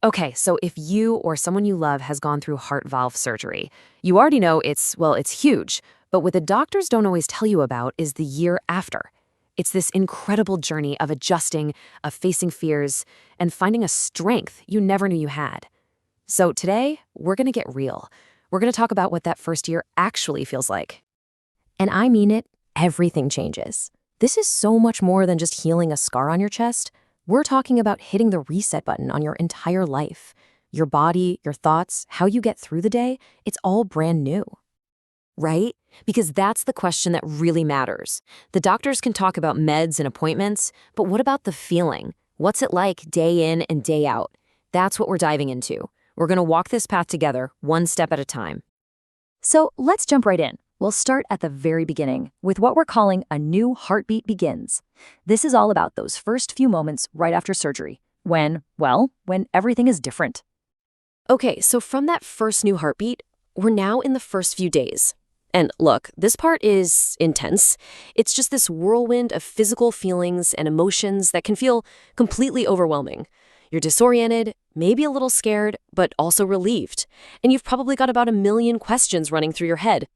Okay, so if you or someone you love has gone through heart valve surgery, you already know it's huge. But what the doctors don't always tell you about is the year after. It's this incredible journey of adjusting, of facing fears, and finding a strength you never knew you had. So today, we're going to get real. We're going to talk about what that first year actually feels like. And I mean it, everything changes. This is so much more than just healing a scar on your chest. We're talking about hitting the reset button on your entire life. Your body, your thoughts, how you get through the day, it's all brand new. Right? Because that's the question that really matters. The doctors can talk about meds and appointments, but what about the feeling? What's it like day in and day out? That's what we're diving into. We're going to walk this path together, one step at a time. So let's jump right in. We'll start at the very beginning with what we're calling a new heartbeat begins. This is all about those first few moments right after surgery, when everything is different. Okay, so from that first new heartbeat, we're now in the first few days. And look, this part is intense. It's just this whirlwind of physical feelings and emotions that can feel completely overwhelming. You're disoriented, maybe a little scared, but also relieved. And you've probably got about 1,000,000 questions running through your head.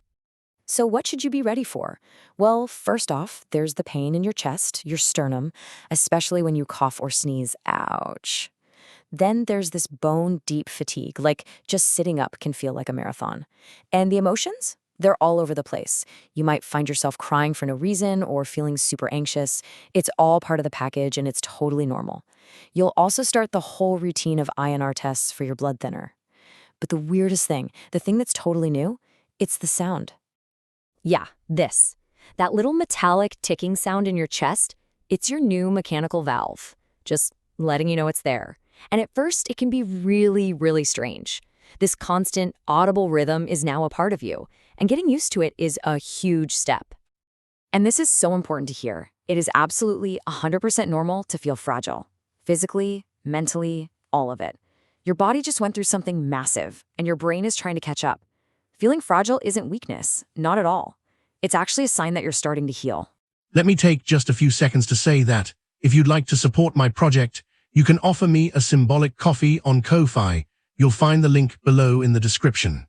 So what should you be ready for? Well, first off, there's the pain in your chest, your sternum, especially when you cough or sneeze. Ouch. Then there's this bone-deep fatigue, like just sitting up can feel like a marathon. And the emotions? They're all over the place. You might find yourself crying for no reason or feeling super anxious. It's all part of the package and it's totally normal. You'll also start the whole routine of INR tests for your blood thinner. But the weirdest thing, the thing that's totally new, it's the sound. Yeah, this. That little metallic ticking sound in your chest, it's your new mechanical valve. Just letting you know it's there. And at first, it can be really, really strange. This constant, audible rhythm is now a part of you, and getting used to it is a huge step. And this is so important to hear. It is absolutely 100% normal to feel fragile. Physically, mentally, all of it. Your body just went through something massive, and your brain is trying to catch up. Feeling fragile isn't weakness, not at all. It's actually a sign that you're starting to heal. Let me take just a few seconds to say that, if you'd like to support my project, you can offer me a symbolic coffee on Ko-Fi. You'll find the link below in the description.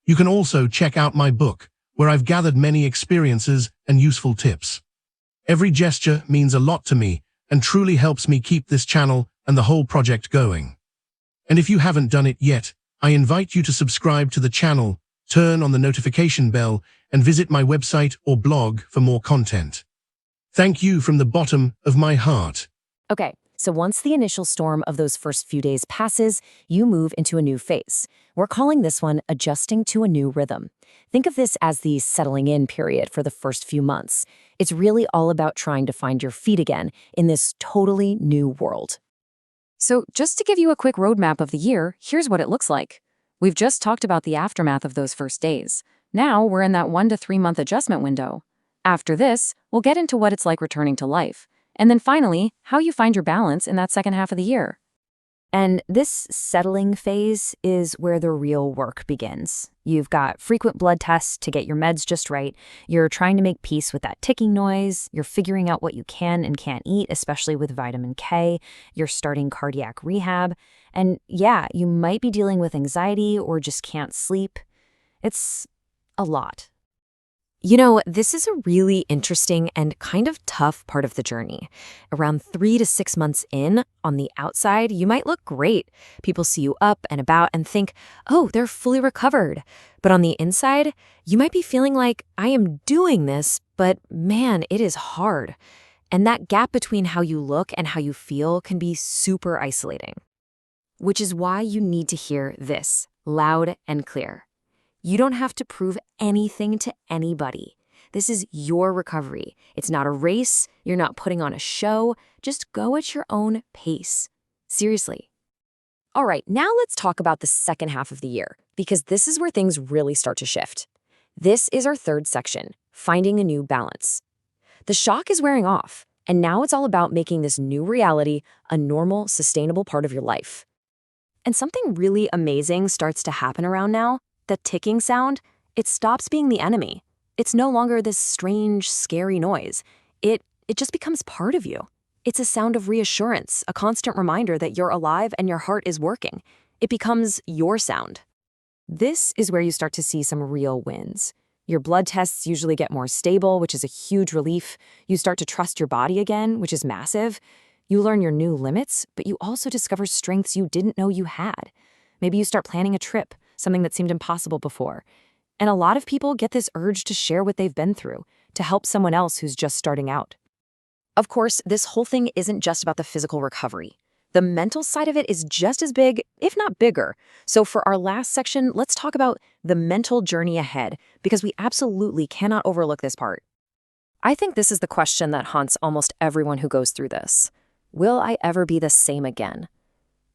You can also check out my book, where I've gathered many experiences and useful tips. Every gesture means a lot to me and truly helps me keep this channel and the whole project going. And if you haven't done it yet, I invite you to subscribe to the channel, turn on the notification bell, and visit my website or blog for more content. Thank you from the bottom of my heart. Okay, so once the initial storm of those first few days passes, you move into a new phase. We're calling this one adjusting to a new rhythm. Think of this as the settling in period for the first few months. It's really all about trying to find your feet again in this totally new world. So just to give you a quick roadmap of the year, here's what it looks like. We've just talked about the aftermath of those first days. Now we're in that 1 to 3 month adjustment window. After this, we'll get into what it's like returning to life. And then finally, how you find your balance in that second half of the year. And this settling phase is where the real work begins. You've got frequent blood tests to get your meds just right. You're trying to make peace with that ticking noise. You're figuring out what you can and can't eat, especially with vitamin K. You're starting cardiac rehab. And yeah, you might be dealing with anxiety or just can't sleep. It's a lot. You know, this is a really interesting and kind of tough part of the journey. Around 3 to 6 months in, on the outside, you might look great. People see you up and about and think, oh, they're fully recovered. But on the inside, you might be feeling like, I am doing this, but man, it is hard. And that gap between how you look and how you feel can be super isolating. Which is why you need to hear this, loud and clear. You don't have to prove anything to anybody. This is your recovery. It's not a race. You're not putting on a show. Just go at your own pace. Seriously. All right, now let's talk about the second half of the year, because this is where things really start to shift. This is our third section, finding a new balance. The shock is wearing off, and now it's all about making this new reality a normal, sustainable part of your life. And something really amazing starts to happen around now. The ticking sound, it stops being the enemy. It's no longer this strange, scary noise. It just becomes part of you. It's a sound of reassurance, a constant reminder that you're alive and your heart is working. It becomes your sound. This is where you start to see some real wins. Your blood tests usually get more stable, which is a huge relief. You start to trust your body again, which is massive. You learn your new limits, but you also discover strengths you didn't know you had. Maybe you start planning a trip, something that seemed impossible before. And a lot of people get this urge to share what they've been through, to help someone else who's just starting out. Of course, this whole thing isn't just about the physical recovery. The mental side of it is just as big, if not bigger. So for our last section, let's talk about the mental journey ahead, because we absolutely cannot overlook this part. I think this is the question that haunts almost everyone who goes through this. Will I ever be the same again?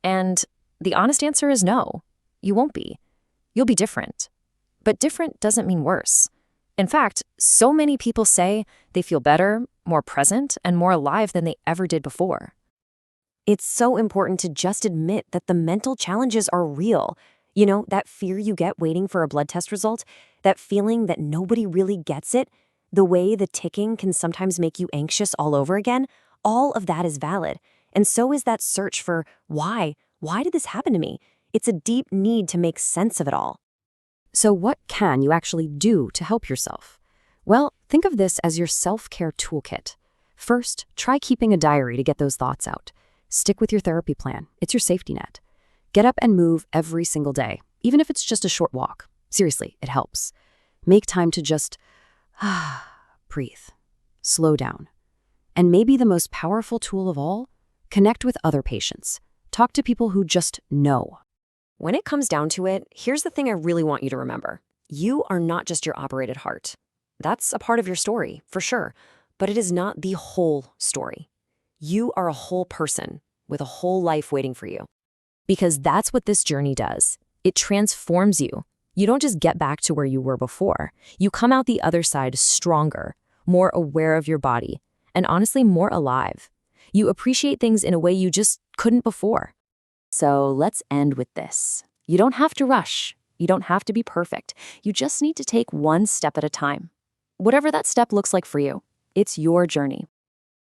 And the honest answer is no, you won't be. You'll be different. But different doesn't mean worse. In fact, so many people say they feel better, more present, and more alive than they ever did before. It's so important to just admit that the mental challenges are real. You know, that fear you get waiting for a blood test result, that feeling that nobody really gets it, the way the ticking can sometimes make you anxious all over again, all of that is valid. And so is that search for why. Why did this happen to me? It's a deep need to make sense of it all. So what can you actually do to help yourself? Well, think of this as your self-care toolkit. First, try keeping a diary to get those thoughts out. Stick with your therapy plan. It's your safety net. Get up and move every single day, even if it's just a short walk. Seriously, it helps. Make time to just breathe, slow down. And maybe the most powerful tool of all, connect with other patients. Talk to people who just know. When it comes down to it, here's the thing I really want you to remember. You are not just your operated heart. That's a part of your story, for sure, but it is not the whole story. You are a whole person with a whole life waiting for you. Because that's what this journey does. It transforms you. You don't just get back to where you were before. You come out the other side stronger, more aware of your body, and honestly more alive. You appreciate things in a way you just couldn't before. So let's end with this. You don't have to rush. You don't have to be perfect. You just need to take one step at a time. Whatever that step looks like for you, it's your journey.